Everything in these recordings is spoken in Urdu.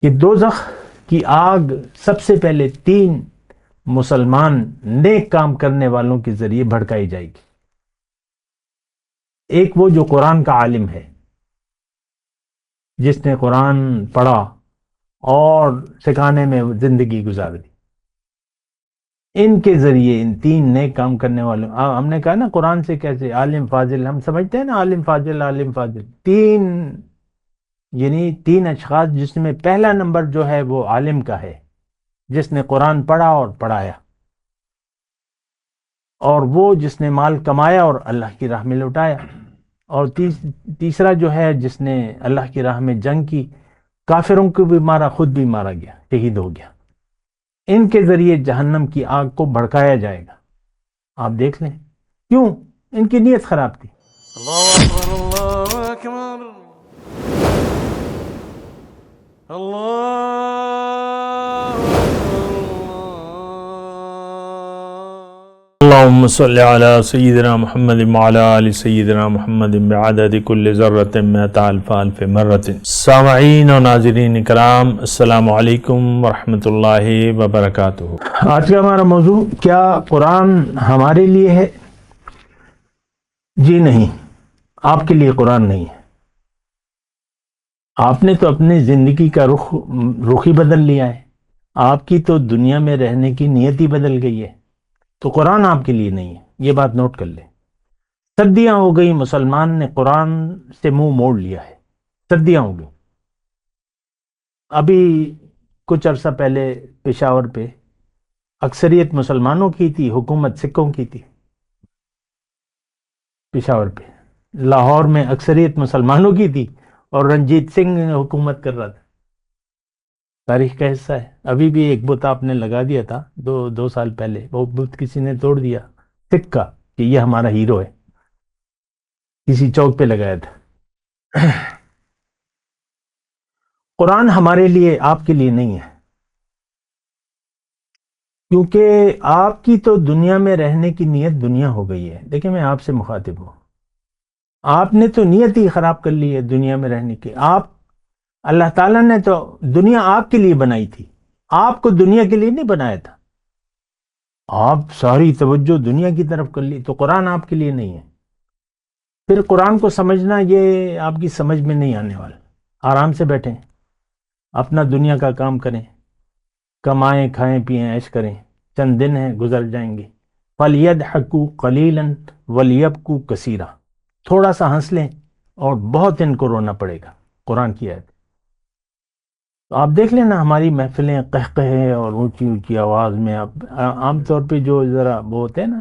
کہ دوزخ کی آگ سب سے پہلے 3 مسلمان نیک کام کرنے والوں کے ذریعے بھڑکائی جائے گی۔ ایک وہ جو قرآن کا عالم ہے، جس نے قرآن پڑھا اور سکھانے میں زندگی گزار دی، ان کے ذریعے ان 3 نیک کام کرنے والوں، ہم نے کہا نا قرآن سے کیسے عالم فاضل، ہم سمجھتے ہیں نا عالم فاضل عالم فاضل، 3 اشخاص جس میں پہلا نمبر جو ہے وہ عالم کا ہے، جس نے قرآن پڑھا اور پڑھایا، اور وہ جس نے مال کمایا اور اللہ کی راہ میں لوٹایا، اور تیسرا جو ہے جس نے اللہ کی راہ میں جنگ کی، کافروں کو بھی مارا، خود بھی مارا گیا، شہید ہو گیا۔ ان کے ذریعے جہنم کی آگ کو بھڑکایا جائے گا۔ آپ دیکھ لیں کیوں؟ ان کی نیت خراب تھی۔ اللہ اکبر اللہ اکبر اللہ اللهم صل على سيدنا محمد وعلى آل سيدنا محمد بعدد كل ذرة مئة ألف ألف مرة۔ سامعین اور ناظرین کرام، السلام علیکم ورحمۃ اللہ وبرکاتہ۔ آج کا ہمارا موضوع کیا قرآن ہمارے لیے ہے؟ جی نہیں، آپ کے لیے قرآن نہیں ہے۔ آپ نے تو اپنی زندگی کا رخ ہی بدل لیا ہے، آپ کی تو دنیا میں رہنے کی نیت ہی بدل گئی ہے، تو قرآن آپ کے لیے نہیں ہے، یہ بات نوٹ کر لیں۔ صدیاں ہو گئی مسلمان نے قرآن سے منہ موڑ لیا ہے، صدیاں ہو گئی۔ ابھی کچھ عرصہ پہلے پشاور پہ اکثریت مسلمانوں کی تھی، حکومت سکھوں کی تھی۔ پشاور پہ لاہور میں اکثریت مسلمانوں کی تھی اور رنجیت سنگھ حکومت کر رہا تھا۔ تاریخ کا حصہ ہے۔ ابھی بھی ایک بت آپ نے لگا دیا تھا دو سال پہلے، وہ بت کسی نے توڑ دیا سکھ کا کہ یہ ہمارا ہیرو ہے، کسی چوک پہ لگایا تھا۔ قرآن ہمارے لیے، آپ کے لیے نہیں ہے، کیونکہ آپ کی تو دنیا میں رہنے کی نیت دنیا ہو گئی ہے۔ دیکھیں میں آپ سے مخاطب ہوں، آپ نے تو نیت ہی خراب کر لی ہے دنیا میں رہنے کی۔ اللہ تعالیٰ نے تو دنیا آپ کے لیے بنائی تھی، آپ کو دنیا کے لیے نہیں بنایا تھا۔ آپ ساری توجہ دنیا کی طرف کر لی، تو قرآن آپ کے لیے نہیں ہے۔ پھر قرآن کو سمجھنا یہ آپ کی سمجھ میں نہیں آنے والا۔ آرام سے بیٹھیں، اپنا دنیا کا کام کریں، کمائیں کھائیں پیئیں عیش کریں، چند دن ہیں گزر جائیں گے۔ فَلْيَضْحَكُوا قَلِيلًا وَلْيَبْكُوا كَثِيرًا، تھوڑا سا ہنس لیں اور بہت ان کو رونا پڑے گا۔ قرآن کی آیت۔ تو آپ دیکھ لیں نا ہماری محفلیں قہقہے اور اونچی اونچی آواز میں، عام طور پہ جو ذرا وہ ہوتے ہیں نا،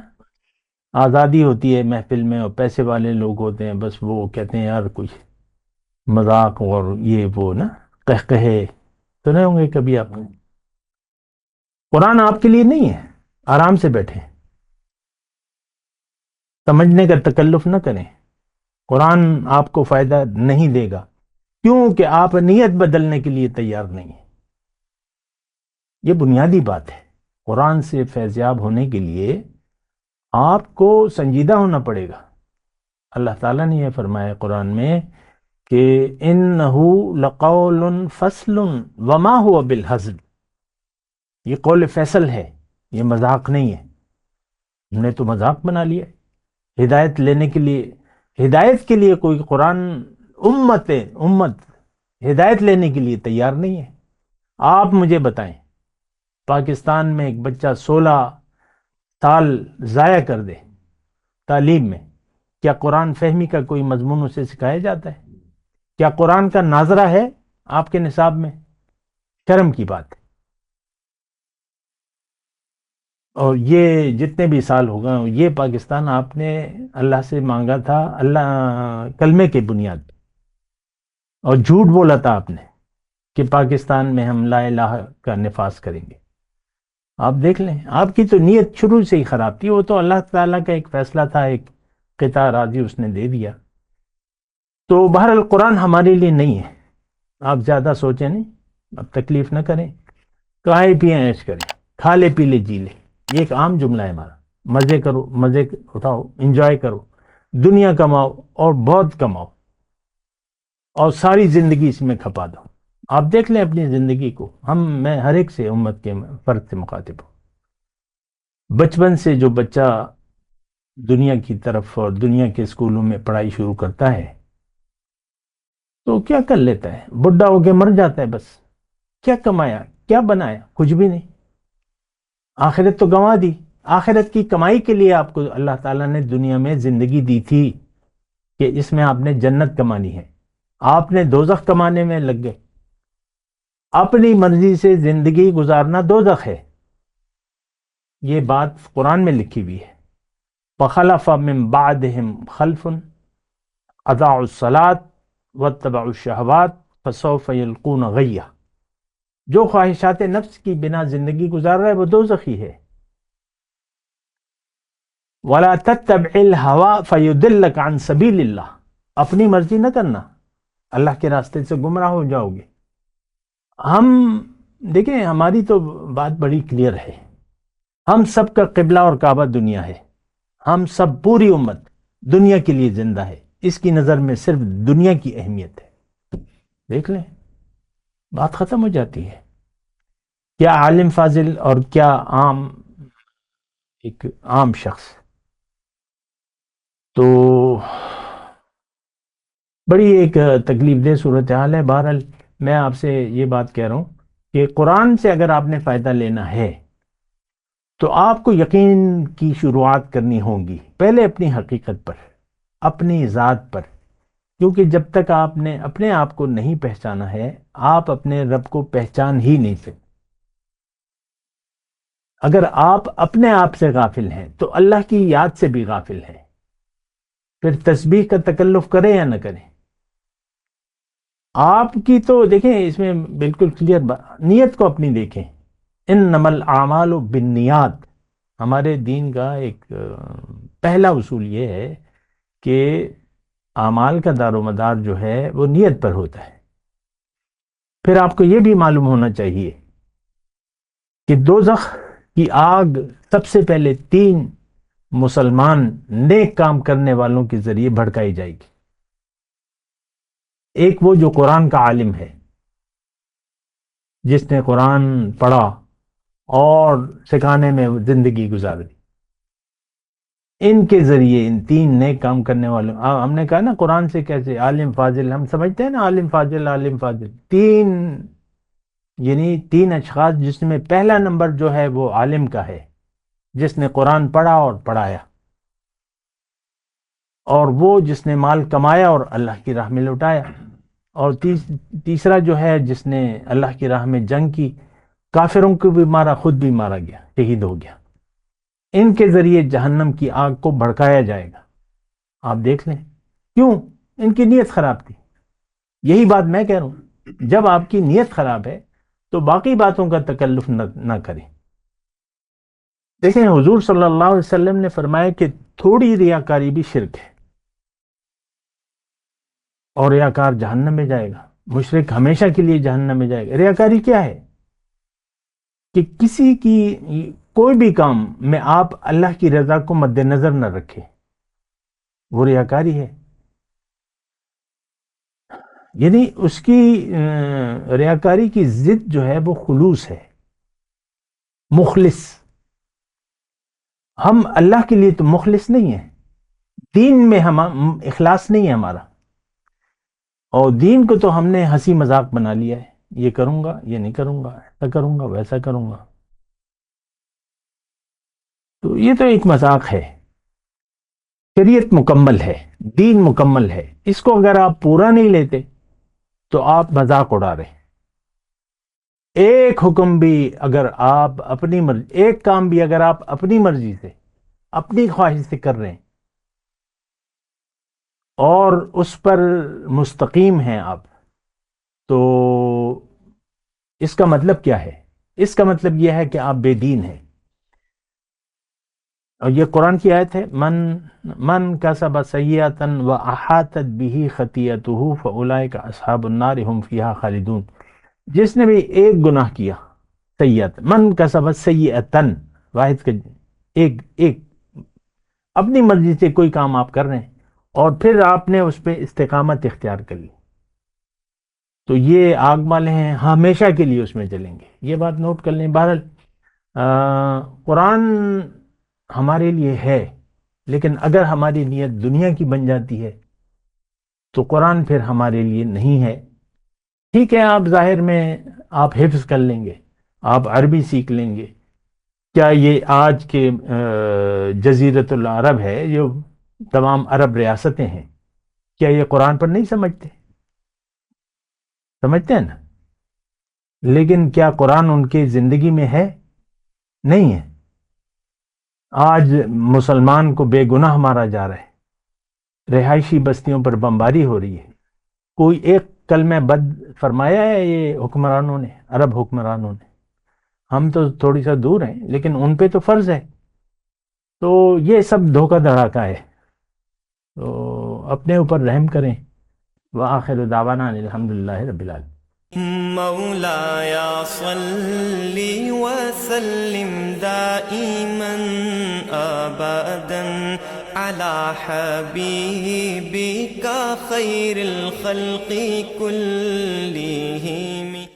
آزادی ہوتی ہے محفل میں اور پیسے والے لوگ ہوتے ہیں، بس وہ کہتے ہیں یار کچھ مذاق اور یہ وہ نا قہقہے سنے ہوں گے کبھی آپ نے۔ قرآن آپ کے لیے نہیں ہے، آرام سے بیٹھیں، سمجھنے کا تکلف نہ کریں۔ قرآن آپ کو فائدہ نہیں دے گا، کیونکہ آپ نیت بدلنے کے لیے تیار نہیں ہیں۔ یہ بنیادی بات ہے۔ قرآن سے فیضیاب ہونے کے لیے آپ کو سنجیدہ ہونا پڑے گا۔ اللہ تعالیٰ نے یہ فرمایا قرآن میں کہ اِنَّهُ لَقَوْلٌ فَصْلٌ وَمَا هُوَ بِالْهَزْلِ، یہ قول فیصل ہے، یہ مذاق نہیں ہے۔ ہم نے تو مذاق بنا لیا۔ ہدایت لینے کے لیے، ہدایت کے لیے کوئی قرآن امت ہدایت لینے کے لیے تیار نہیں ہے۔ آپ مجھے بتائیں، پاکستان میں ایک بچہ 16 سال ضائع کر دے تعلیم میں، کیا قرآن فہمی کا کوئی مضمون اسے سکھایا جاتا ہے؟ کیا قرآن کا ناظرہ ہے آپ کے نصاب میں؟ شرم کی بات ہے۔ اور یہ جتنے بھی سال ہو گئے، یہ پاکستان آپ نے اللہ سے مانگا تھا، اللہ کلمے کے بنیاد پہ، اور جھوٹ بولا تھا آپ نے کہ پاکستان میں ہم لا الہ کا نفاذ کریں گے۔ آپ دیکھ لیں، آپ کی تو نیت شروع سے ہی خراب تھی۔ وہ تو اللہ تعالیٰ کا ایک فیصلہ تھا، ایک قطع راضی اس نے دے دیا۔ تو بہرحال قرآن ہمارے لیے نہیں ہے۔ آپ زیادہ سوچیں نہیں، اب تکلیف نہ کریں، کھائے پیئیں عیش کریں، کھا لے پی لے جی لے، یہ ایک عام جملہ ہے ہمارا۔ مزے کرو، مزے اٹھاؤ، انجوائے کرو، دنیا کماؤ اور بہت کماؤ، اور ساری زندگی اس میں کھپا دو۔ آپ دیکھ لیں اپنی زندگی کو، میں ہر ایک سے، امت کے فرد سے مخاطب ہوں۔ بچپن سے جو بچہ دنیا کی طرف اور دنیا کے اسکولوں میں پڑھائی شروع کرتا ہے تو کیا کر لیتا ہے؟ بڈھا ہو کے مر جاتا ہے بس۔ کیا کمایا، کیا بنایا؟ کچھ بھی نہیں۔ آخرت تو گنوا دی۔ آخرت کی کمائی کے لیے آپ کو اللہ تعالیٰ نے دنیا میں زندگی دی تھی کہ اس میں آپ نے جنت کمانی ہے، آپ نے دوزخ کمانے میں لگ گئے۔ اپنی مرضی سے زندگی گزارنا دوزخ ہے، یہ بات قرآن میں لکھی ہوئی ہے۔ فخلف من بعدهم خلف اضاعوا الصلاة واتبعوا الشہوات فسوف یلقون غیہ۔ جو خواہشات نفس کی بنا زندگی گزار رہا ہے وہ دوزخی ہے۔ ولا تتبع الہوى فیضلک عن سبیل اللہ۔ اپنی مرضی نہ کرنا، اللہ کے راستے سے گمراہ ہو جاؤ گے۔ ہم دیکھیں، ہماری تو بات بڑی کلیئر ہے، ہم سب کا قبلہ اور کعبہ دنیا ہے، ہم سب پوری امت دنیا کے لیے زندہ ہے، اس کی نظر میں صرف دنیا کی اہمیت ہے۔ دیکھ لیں، بات ختم ہو جاتی ہے۔ کیا عالم فاضل اور کیا ایک عام شخص۔ تو بڑی ایک تکلیف دہ صورتحال ہے۔ بہرحال میں آپ سے یہ بات کہہ رہا ہوں کہ قرآن سے اگر آپ نے فائدہ لینا ہے تو آپ کو یقین کی شروعات کرنی ہوگی، پہلے اپنی حقیقت پر، اپنی ذات پر، کیونکہ جب تک آپ نے اپنے آپ کو نہیں پہچانا ہے آپ اپنے رب کو پہچان ہی نہیں سکتے۔ اگر آپ اپنے آپ سے غافل ہیں تو اللہ کی یاد سے بھی غافل ہیں، پھر تسبیح کا تکلف کریں یا نہ کریں۔ آپ کی تو دیکھیں اس میں بالکل کلیئر نیت کو اپنی دیکھیں۔ انما الاعمال بالنیات، ہمارے دین کا ایک پہلا اصول یہ ہے کہ اعمال کا دار و مدار جو ہے وہ نیت پر ہوتا ہے۔ پھر آپ کو یہ بھی معلوم ہونا چاہیے کہ دوزخ کی آگ سب سے پہلے 3 مسلمان نیک کام کرنے والوں کے ذریعے بھڑکائی جائے گی۔ ایک وہ جو قرآن کا عالم ہے، جس نے قرآن پڑھا اور سکھانے میں زندگی گزار دی، ان کے ذریعے، ان 3 نیک کام کرنے والوں، ہم نے کہا نا قرآن سے کیسے عالم فاضل، ہم سمجھتے ہیں نا عالم فاضل عالم فاضل، 3 اشخاص جس میں پہلا نمبر جو ہے وہ عالم کا ہے، جس نے قرآن پڑھا اور پڑھایا، اور وہ جس نے مال کمایا اور اللہ کی راہ میں لوٹایا، اور تیسرا جو ہے جس نے اللہ کی راہ میں جنگ کی، کافروں کو بھی مارا، خود بھی مارا گیا، شہید ہو گیا۔ ان کے ذریعے جہنم کی آگ کو بھڑکایا جائے گا۔ آپ دیکھ لیں کیوں؟ ان کی نیت خراب تھی۔ یہی بات میں کہہ رہا ہوں، جب آپ کی نیت خراب ہے تو باقی باتوں کا تکلف نہ کریں۔ دیکھیں حضور صلی اللہ علیہ وسلم نے فرمایا کہ تھوڑی ریاکاری بھی شرک ہے، اور ریاکار جہنم میں جائے گا، مشرک ہمیشہ کے لیے جہنم میں جائے گا۔ ریاکاری کیا ہے؟ کہ کسی کی کوئی بھی کام میں آپ اللہ کی رضا کو مد نظر نہ رکھیں، وہ ریاکاری ہے۔ یعنی اس کی ریاکاری کی ضد جو ہے وہ خلوص ہے، مخلص۔ ہم اللہ کے لیے تو مخلص نہیں ہیں، دین میں ہم اخلاص نہیں ہے ہمارا، اور دین کو تو ہم نے ہنسی مذاق بنا لیا ہے، یہ کروں گا، یہ نہیں کروں گا، ایسا کروں گا، ویسا کروں گا۔ تو یہ تو ایک مذاق ہے۔ شریعت مکمل ہے، دین مکمل ہے، اس کو اگر آپ پورا نہیں لیتے تو آپ مذاق اڑا رہے ہیں۔ ایک حکم بھی اگر آپ اپنی مرضی، ایک کام بھی اگر آپ اپنی مرضی سے، اپنی خواہش سے کر رہے ہیں اور اس پر مستقیم ہیں آپ، تو اس کا مطلب کیا ہے؟ اس کا مطلب یہ ہے کہ آپ بے دین ہیں۔ اور یہ قرآن کی آیت ہے، من کسب سیئۃ واحاطت بہ خطیئتہ فاولئک اصحاب النار هم فیہا خالدون۔ جس نے بھی ایک گناہ کیا، سیئۃ، من کسب سیئۃ، واحد کا ایک اپنی مرضی سے کوئی کام آپ کر رہے ہیں اور پھر آپ نے اس پہ استقامت اختیار کر لی، تو یہ آگ والے ہیں، ہمیشہ کے لیے اس میں جلیں گے. یہ بات نوٹ کر لیں. بہرحال قرآن ہمارے لیے ہے، لیکن اگر ہماری نیت دنیا کی بن جاتی ہے تو قرآن پھر ہمارے لیے نہیں ہے. ٹھیک ہے، آپ ظاہر میں آپ حفظ کر لیں گے، آپ عربی سیکھ لیں گے. کیا یہ آج کے جزیرۃ العرب ہے، جو تمام عرب ریاستیں ہیں، کیا یہ قرآن پر نہیں سمجھتے ہیں نا؟ لیکن کیا قرآن ان کی زندگی میں ہے؟ نہیں ہے. آج مسلمان کو بے گناہ مارا جا رہا ہے، رہائشی بستیوں پر بمباری ہو رہی ہے. کوئی ایک کلمہ بد فرمایا ہے یہ حکمرانوں نے، عرب حکمرانوں نے؟ ہم تو تھوڑی سا دور ہیں، لیکن ان پہ تو فرض ہے. تو یہ سب دھوکہ دھڑاکہ ہے، تو اپنے اوپر رحم کریں. وآخر دعوانا الحمدللہ رب العالمین. مولاي صل وسلم دائما ابدا على حبيبك خير الخلق كلهم.